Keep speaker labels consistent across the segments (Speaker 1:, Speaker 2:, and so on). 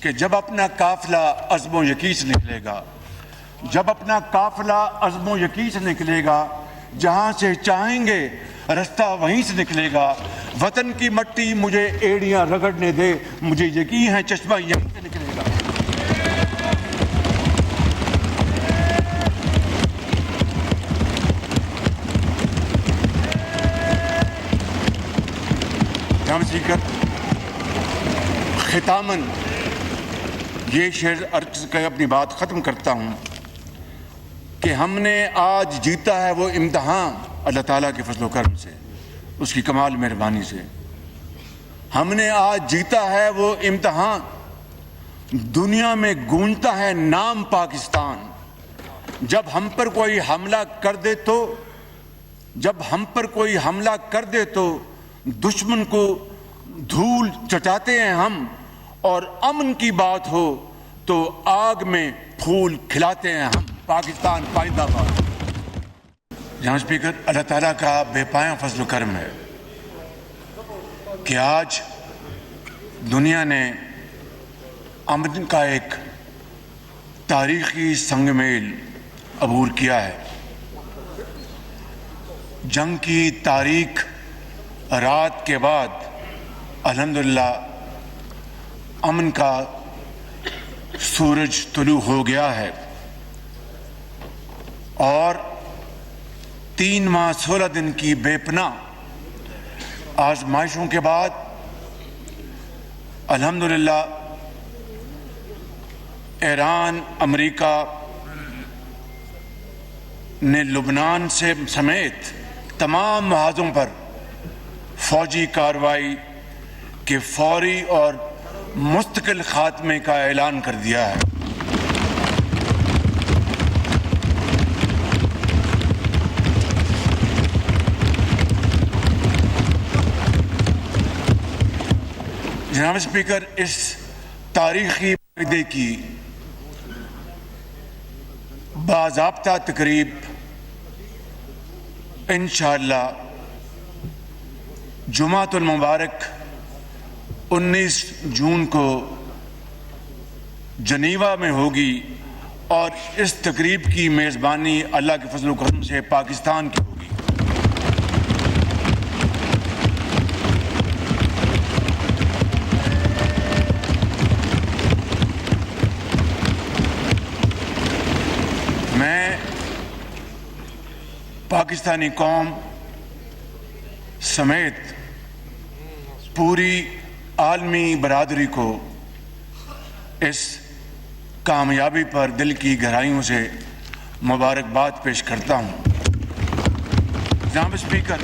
Speaker 1: کہ جب اپنا قافلہ عزم و یقین سے نکلے گا، جب اپنا قافلہ عزم و یقین سے نکلے گا، جہاں سے چاہیں گے رستہ وہیں سے نکلے گا۔ وطن کی مٹی مجھے ایڑیاں رگڑنے دے، مجھے یقین ہے چشمہ یہیں سے نکلے گا۔ جناب اسپیکر، ختاماً یہ شعر عرض کر اپنی بات ختم کرتا ہوں کہ ہم نے آج جیتا ہے وہ امتحان اللہ تعالیٰ کے فضل و کرم سے، اس کی کمال مہربانی سے۔ ہم نے آج جیتا ہے وہ امتحان، دنیا میں گونجتا ہے نام پاکستان۔ جب ہم پر کوئی حملہ کر دے تو دشمن کو دھول چٹاتے ہیں ہم، اور امن کی بات ہو تو آگ میں پھول کھلاتے ہیں ہم۔ پاکستان پائندہ باد۔ جناب اسپیکر، اللہ تعالیٰ کا بے پایاں فضل و کرم ہے کہ آج دنیا نے امن کا ایک تاریخی سنگ میل عبور کیا ہے۔ جنگ کی تاریک رات کے بعد الحمدللہ امن کا سورج طلوع ہو گیا ہے، اور 3 ماہ 16 دن کی بے پناہ آزمائشوں کے بعد الحمدللہ ایران، امریکہ نے لبنان سے سمیت تمام محاذوں پر فوجی کارروائی کے فوری اور مستقل خاتمے کا اعلان کر دیا ہے۔ جناب اسپیکر، اس تاریخی معاہدے کی باضابطہ تقریب انشاءاللہ جمعۃ المبارک 19 جون کو جنیوا میں ہوگی، اور اس تقریب کی میزبانی اللہ کے فضل و کرم سے پاکستان کی ہوگی۔ میں پاکستانی قوم سمیت پوری عالمی برادری کو اس کامیابی پر دل کی گہرائیوں سے مبارکباد پیش کرتا ہوں۔ جناب اسپیکر،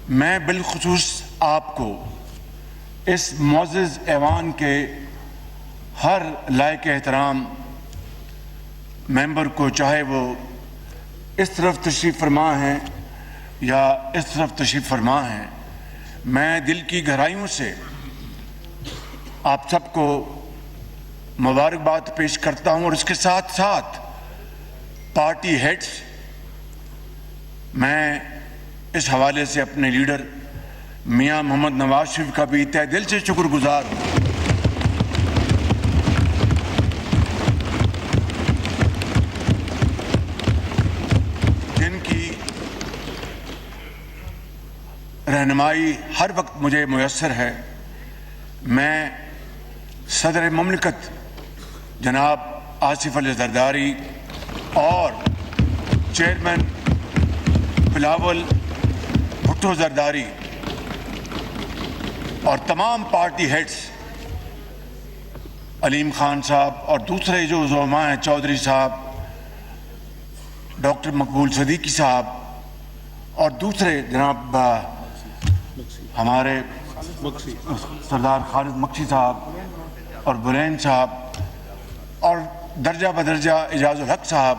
Speaker 1: میں بالخصوص آپ کو اس معزز ایوان کے ہر لائق احترام ممبر کو، چاہے وہ اس طرف تشریف فرما ہیں یا اس طرف تشریف فرما ہیں، میں دل کی گہرائیوں سے آپ سب کو مبارکباد پیش کرتا ہوں، اور اس کے ساتھ ساتھ پارٹی ہیڈز، میں اس حوالے سے اپنے لیڈر میاں محمد نواز شریف کا بھی تہ دل سے شکر گزار ہوں، جن کی رہنمائی ہر وقت مجھے میسر ہے۔ میں صدر مملکت جناب آصف علی زرداری اور چیئرمین بلاول بھٹو زرداری اور تمام پارٹی ہیڈز، علیم خان صاحب اور دوسرے جو زعماء ہیں، چودھری صاحب، ڈاکٹر مقبول صدیقی صاحب اور دوسرے جناب ہمارے سردار خالد مکسی صاحب اور برین صاحب اور درجہ بدرجہ اعجاز الحق صاحب،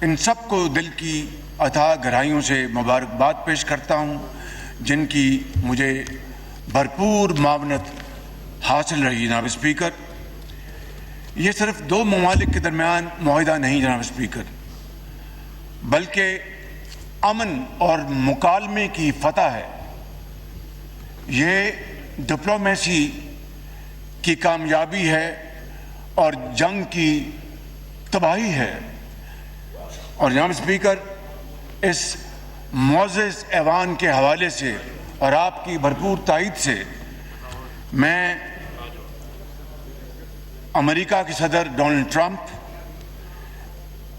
Speaker 1: ان سب کو دل کی اتھاہ گہرائیوں سے مبارکباد پیش کرتا ہوں، جن کی مجھے بھرپور معاونت حاصل رہی۔ جناب اسپیکر، یہ صرف 2 ممالک کے درمیان معاہدہ نہیں جناب اسپیکر، بلکہ امن اور مکالمے کی فتح ہے۔ یہ ڈپلومیسی کی کامیابی ہے اور جنگ کی تباہی ہے. اور جناب اسپیکر، اس معزز ایوان کے حوالے سے اور آپ کی بھرپور تائید سے میں امریکہ کے صدر ڈونلڈ ٹرمپ،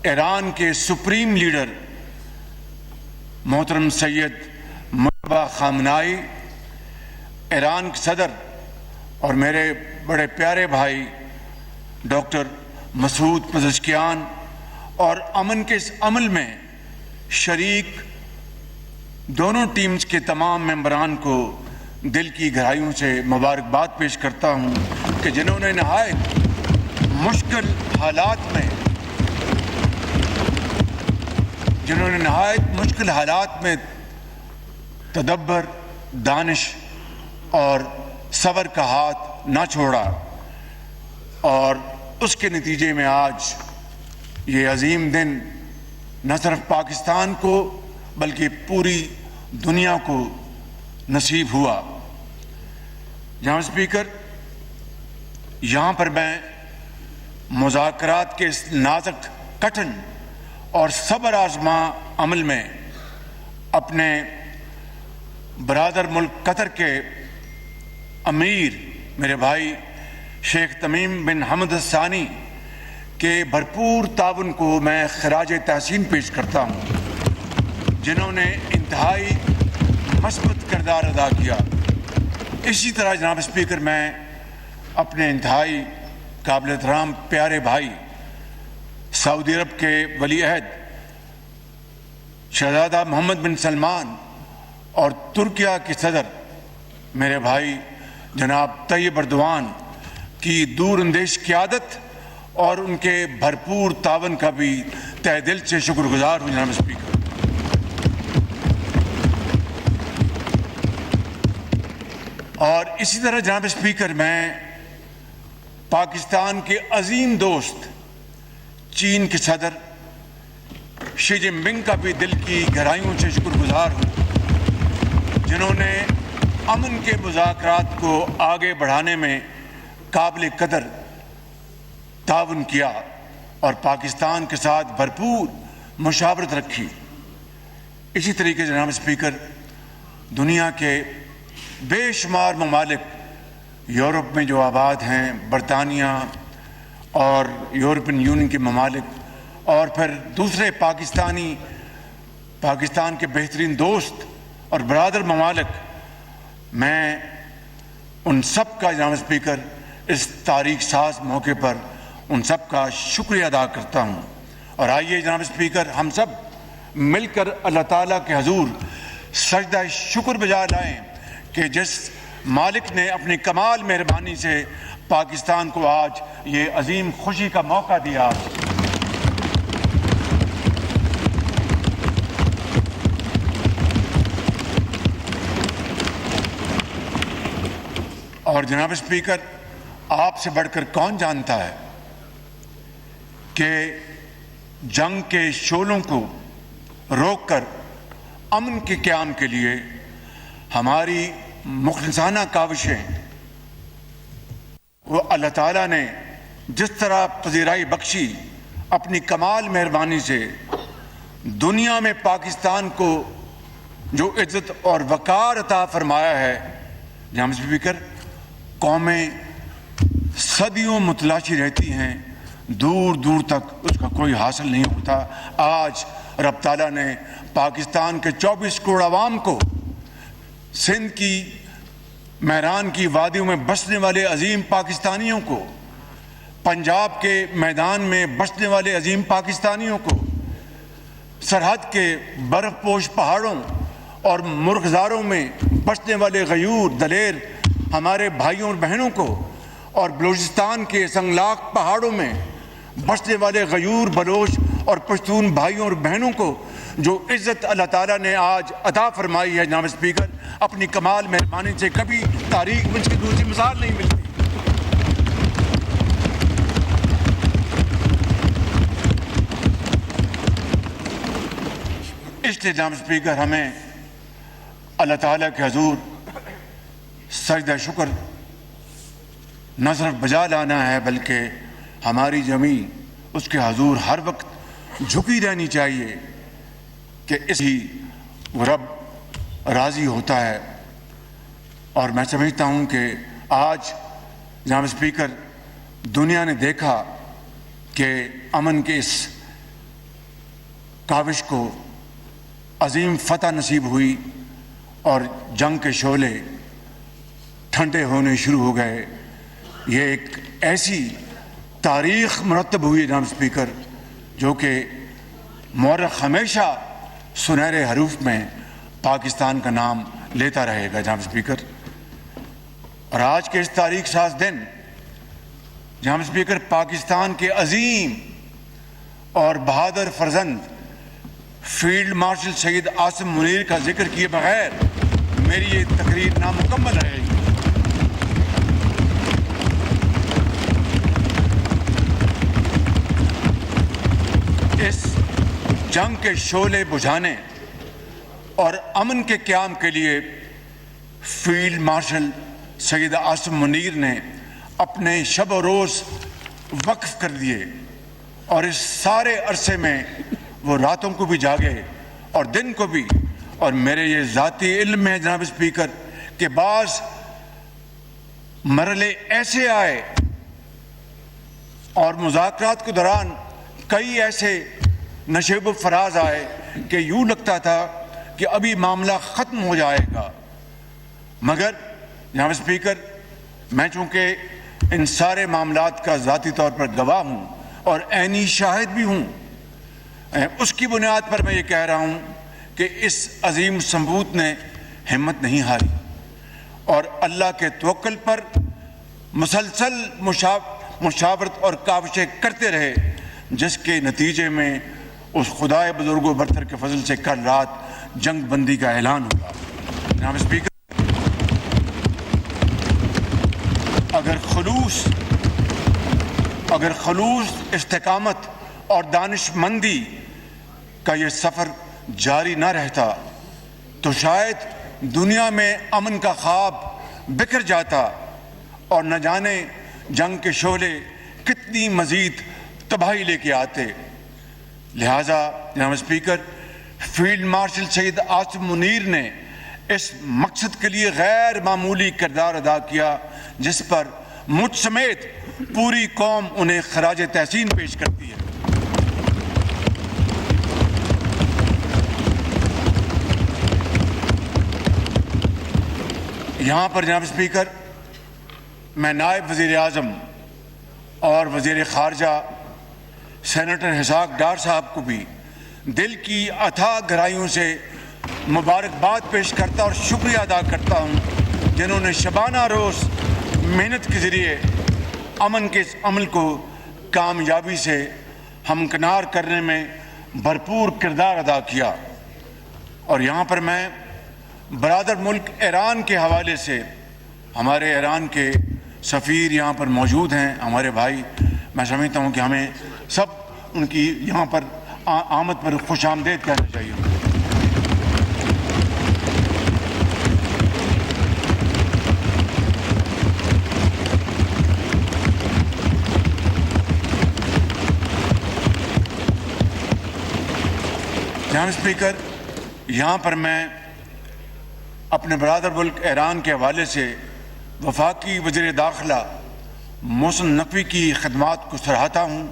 Speaker 1: ایران کے سپریم لیڈر محترم سید مجتبیٰ خامنائی، ایران کے صدر اور میرے بڑے پیارے بھائی ڈاکٹر مسعود پزشکیان اور امن کے اس عمل میں شریک دونوں ٹیمز کے تمام ممبران کو دل کی گہرائیوں سے مبارکباد پیش کرتا ہوں کہ جنہوں نے نہایت مشکل حالات میں تدبر، دانش اور صبر کا ہاتھ نہ چھوڑا، اور اس کے نتیجے میں آج یہ عظیم دن نہ صرف پاکستان کو بلکہ پوری دنیا کو نصیب ہوا. جناب اسپیکر، یہاں پر میں مذاکرات کے اس نازک، کٹھن اور صبر آزما عمل میں اپنے برادر ملک قطر کے امیر میرے بھائی شیخ تمیم بن حمد الثانی کے بھرپور تعاون کو میں خراج تحسین پیش کرتا ہوں، جنہوں نے انتہائی مثبت کردار ادا کیا. اسی طرح جناب اسپیکر، میں اپنے انتہائی قابل احترام پیارے بھائی سعودی عرب کے ولی عہد شہزادہ محمد بن سلمان اور ترکیہ کے صدر میرے بھائی جناب طیب اردوان کی دور اندیش قیادت اور ان کے بھرپور تعاون کا بھی تہ دل سے شکر گزار ہوں. جناب اسپیکر، اور اسی طرح جناب اسپیکر، میں پاکستان کے عظیم دوست چین کے صدر شی جن پنگ کا بھی دل کی گہرائیوں سے شکر گزار ہوں، جنہوں نے امن کے مذاکرات کو آگے بڑھانے میں قابل قدر تعاون کیا اور پاکستان کے ساتھ بھرپور مشاورت رکھی. اسی طریقے سے جناب اسپیکر، دنیا کے بے شمار ممالک یورپ میں جو آباد ہیں، برطانیہ اور یورپین یونین کے ممالک، اور پھر دوسرے پاکستان کے بہترین دوست اور برادر ممالک، میں ان سب کا جناب اسپیکر اس تاریخ ساز موقع پر ان سب کا شکریہ ادا کرتا ہوں. اور آئیے جناب اسپیکر، ہم سب مل کر اللہ تعالیٰ کے حضور سجدہ شکر بجا لائیں کہ جس مالک نے اپنی کمال مہربانی سے پاکستان کو آج یہ عظیم خوشی کا موقع دیا. اور جناب اسپیکر، آپ سے بڑھ کر کون جانتا ہے کہ جنگ کے شعلوں کو روک کر امن کے قیام کے لیے ہماری مخلصانہ کاوشیں وہ اللہ تعالیٰ نے جس طرح پذیرائی بخشی اپنی کمال مہربانی سے دنیا میں پاکستان کو جو عزت اور وقار عطا فرمایا ہے. جناب اسپیکر، قومیں صدیوں متلاشی رہتی ہیں، دور دور تک اس کا کوئی حاصل نہیں ہوتا. آج رب تعالیٰ نے پاکستان کے 24 کروڑ عوام کو، سندھ کی میران کی وادیوں میں بسنے والے عظیم پاکستانیوں کو، پنجاب کے میدان میں بسنے والے عظیم پاکستانیوں کو، سرحد کے برف پوش پہاڑوں اور مرغزاروں میں بسنے والے غیور دلیر ہمارے بھائیوں اور بہنوں کو، اور بلوچستان کے سنگلاق پہاڑوں میں بسنے والے غیور بلوچ اور پشتون بھائیوں اور بہنوں کو جو عزت اللہ تعالیٰ نے آج عطا فرمائی ہے. جناب اسپیکر، اپنی کمال مہربانی سے کبھی تاریخ میں اس کی دوسری مثال نہیں ملتی. اس لیے جناب اسپیکر، ہمیں اللہ تعالیٰ کے حضور سجدہ شکر نہ صرف بجا لانا ہے بلکہ ہماری زمین اس کے حضور ہر وقت جھکی رہنی چاہیے کہ اس ہی وہ رب راضی ہوتا ہے. اور میں سمجھتا ہوں کہ آج جناب اسپیکر دنیا نے دیکھا کہ امن کے اس کاوش کو عظیم فتح نصیب ہوئی اور جنگ کے شعلے ٹھنڈے ہونے شروع ہو گئے. یہ ایک ایسی تاریخ مرتب ہوئی جناب اسپیکر جو کہ مورخ ہمیشہ سنہرے حروف میں پاکستان کا نام لیتا رہے گا جناب اسپیکر. اور آج کے اس تاریخ ساز دن جناب اسپیکر پاکستان کے عظیم اور بہادر فرزند فیلڈ مارشل سید عاصم منیر کا ذکر کیے بغیر میری یہ تقریر نامکمل رہے گی. اس جنگ کے شعلے بجھانے اور امن کے قیام کے لیے فیلڈ مارشل سید عاصم منیر نے اپنے شب و روز وقف کر دیے اور اس سارے عرصے میں وہ راتوں کو بھی جاگے اور دن کو بھی. اور میرے یہ ذاتی علم ہے جناب اسپیکر کہ بعض مرحلے ایسے آئے اور مذاکرات کے دوران کئی ایسے نشیب و فراز آئے کہ یوں لگتا تھا کہ ابھی معاملہ ختم ہو جائے گا. مگر جناب اسپیکر میں چونکہ ان سارے معاملات کا ذاتی طور پر گواہ ہوں اور عینی شاہد بھی ہوں، اس کی بنیاد پر میں یہ کہہ رہا ہوں کہ اس عظیم ثبوت نے ہمت نہیں ہاری اور اللہ کے توکل پر مسلسل مشاورت اور کاوشیں کرتے رہے، جس کے نتیجے میں اس خدائے بزرگ و برتر کے فضل سے کل رات جنگ بندی کا اعلان ہوا. جناب اسپیکر اگر خلوص استقامت اور دانش مندی کا یہ سفر جاری نہ رہتا تو شاید دنیا میں امن کا خواب بکھر جاتا اور نہ جانے جنگ کے شعلے کتنی مزید تباہی لے کے آتے. لہٰذا جناب speaker field marshal Syed Asim Munir نے اس مقصد کے لیے غیر معمولی کردار ادا کیا جس پر مجھ سمیت پوری قوم انہیں خراج تحسین پیش کرتی ہے. یہاں پر جناب اسپیکر میں نائب وزیر اعظم اور وزیر خارجہ سینیٹر اسحاق ڈار صاحب کو بھی دل کی اتھاہ گہرائیوں سے مبارکباد پیش کرتا اور شکریہ ادا کرتا ہوں جنہوں نے شبانہ روز محنت کے ذریعے امن کے اس عمل کو کامیابی سے ہمکنار کرنے میں بھرپور کردار ادا کیا. اور یہاں پر میں برادر ملک ایران کے حوالے سے ہمارے ایران کے سفیر یہاں پر موجود ہیں، ہمارے بھائی، میں سمجھتا ہوں کہ ہمیں سب ان کی یہاں پر آمد پر خوش آمدید کہنا چاہیے. جناب اسپیکر یہاں پر میں اپنے برادر ملک ایران کے حوالے سے وفاقی وزیر داخلہ محسن نقوی کی خدمات کو سراہتا ہوں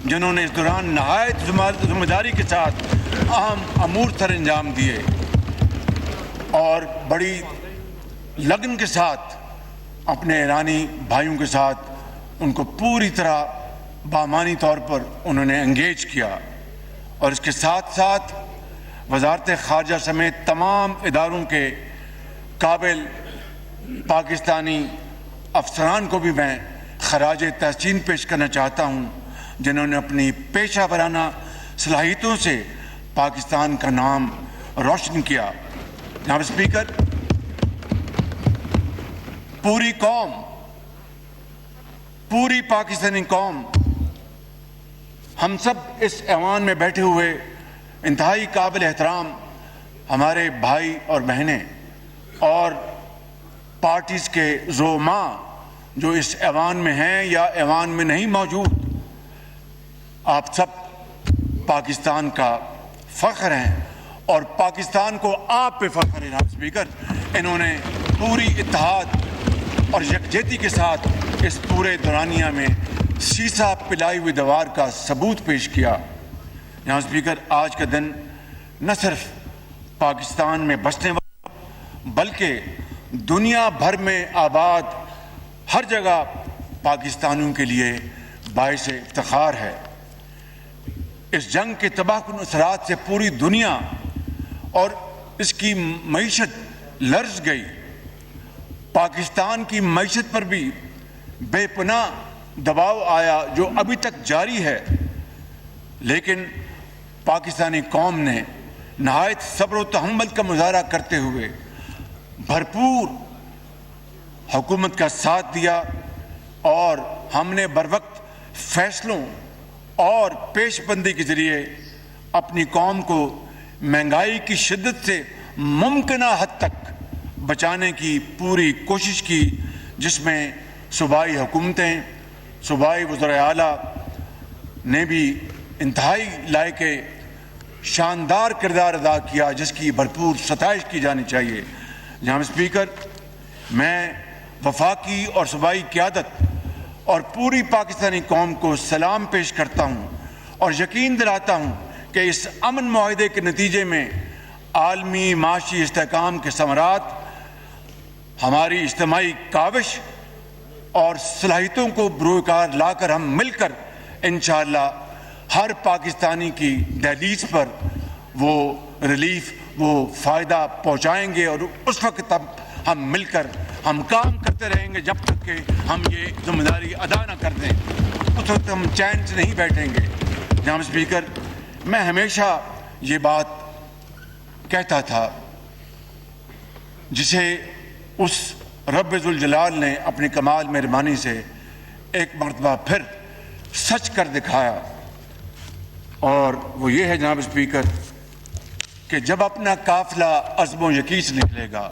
Speaker 1: جنہوں نے اس دوران نہایت ذمہ داری کے ساتھ اہم امور سر انجام دیے اور بڑی لگن کے ساتھ اپنے ایرانی بھائیوں کے ساتھ ان کو پوری طرح بامانی طور پر انہوں نے انگیج کیا. اور اس کے ساتھ ساتھ وزارت خارجہ سمیت تمام اداروں کے قابل پاکستانی افسران کو بھی میں خراج تحسین پیش کرنا چاہتا ہوں جنہوں نے اپنی پیشہ ورانہ صلاحیتوں سے پاکستان کا نام روشن کیا. جناب اسپیکر پوری قوم، پوری پاکستانی قوم، ہم سب اس ایوان میں بیٹھے ہوئے انتہائی قابل احترام ہمارے بھائی اور بہنیں اور پارٹیز کے زعما جو اس ایوان میں ہیں یا ایوان میں نہیں موجود، آپ سب پاکستان کا فخر ہیں اور پاکستان کو آپ پہ فخر ہے جناب اسپیکر۔ انہوں نے پوری اتحاد اور یکجہتی کے ساتھ اس پورے دورانیہ میں سیسا پلائی ہوئی دیوار کا ثبوت پیش کیا۔ جناب اسپیکر، آج کا دن نہ صرف پاکستان میں بسنے والوں بلکہ دنیا بھر میں آباد ہر جگہ پاکستانیوں کے لیے باعث افتخار ہے۔ اس جنگ کے تباہ کن اثرات سے پوری دنیا اور اس کی معیشت لرز گئی۔ پاکستان کی معیشت پر بھی بے پناہ دباؤ آیا جو ابھی تک جاری ہے، لیکن پاکستانی قوم نے نہایت صبر و تحمل کا مظاہرہ کرتے ہوئے بھرپور حکومت کا ساتھ دیا اور ہم نے بروقت فیصلوں اور پیش بندی کے ذریعے اپنی قوم کو مہنگائی کی شدت سے ممکنہ حد تک بچانے کی پوری کوشش کی، جس میں صوبائی حکومتیں، صوبائی وزرائے اعلیٰ نے بھی انتہائی لائق شاندار کردار ادا کیا، جس کی بھرپور ستائش کی جانی چاہیے۔ جناب اسپیکر، میں وفاقی اور صوبائی قیادت اور پوری پاکستانی قوم کو سلام پیش کرتا ہوں اور یقین دلاتا ہوں کہ اس امن معاہدے کے نتیجے میں عالمی معاشی استحکام کے ثمرات ہماری اجتماعی کاوش اور صلاحیتوں کو بروئے کار لا کر ہم مل کر انشاءاللہ ہر پاکستانی کی دہلیز پر وہ ریلیف، وہ فائدہ پہنچائیں گے، اور اس وقت تب ہم مل کر ہم کام کرتے رہیں گے جب تک کہ ہم یہ ذمہ داری ادا نہ کر دیں۔ اس وقت ہم چین سے نہیں بیٹھیں گے۔ جناب اسپیکر، میں ہمیشہ یہ بات کہتا تھا جسے اس رب ذوالجلال نے اپنی کمال مہربانی سے ایک مرتبہ پھر سچ کر دکھایا، اور وہ یہ ہے جناب اسپیکر کہ جب اپنا قافلہ عزم و یقین سے نکلے گا،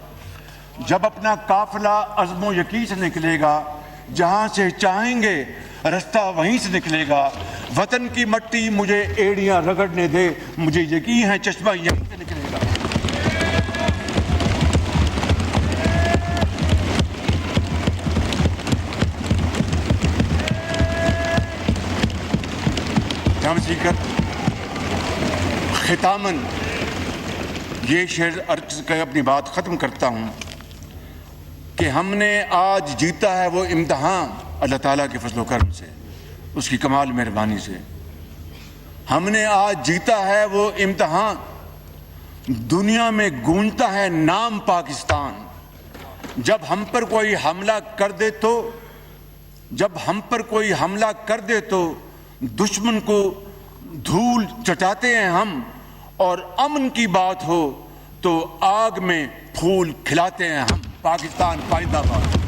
Speaker 1: جب اپنا قافلہ عزم و یقین سے نکلے گا، جہاں سے چاہیں گے رستہ وہیں سے نکلے گا۔ وطن کی مٹی مجھے ایڑیاں رگڑنے دے، مجھے یقین ہے چشمہ یہیں سے نکلے گا۔ جناب اسپیکر، ختاماً یہ شعر عرض کر اپنی بات ختم کرتا ہوں کہ ہم نے آج جیتا ہے وہ امتحان اللہ تعالیٰ کے فضل و کرم سے، اس کی کمال مہربانی سے۔ ہم نے آج جیتا ہے وہ امتحان، دنیا میں گونجتا ہے نام پاکستان۔ جب ہم پر کوئی حملہ کر دے تو دشمن کو دھول چٹاتے ہیں ہم، اور امن کی بات ہو تو آگ میں پھول کھلاتے ہیں ہم۔ پاکستان پائندہ باد۔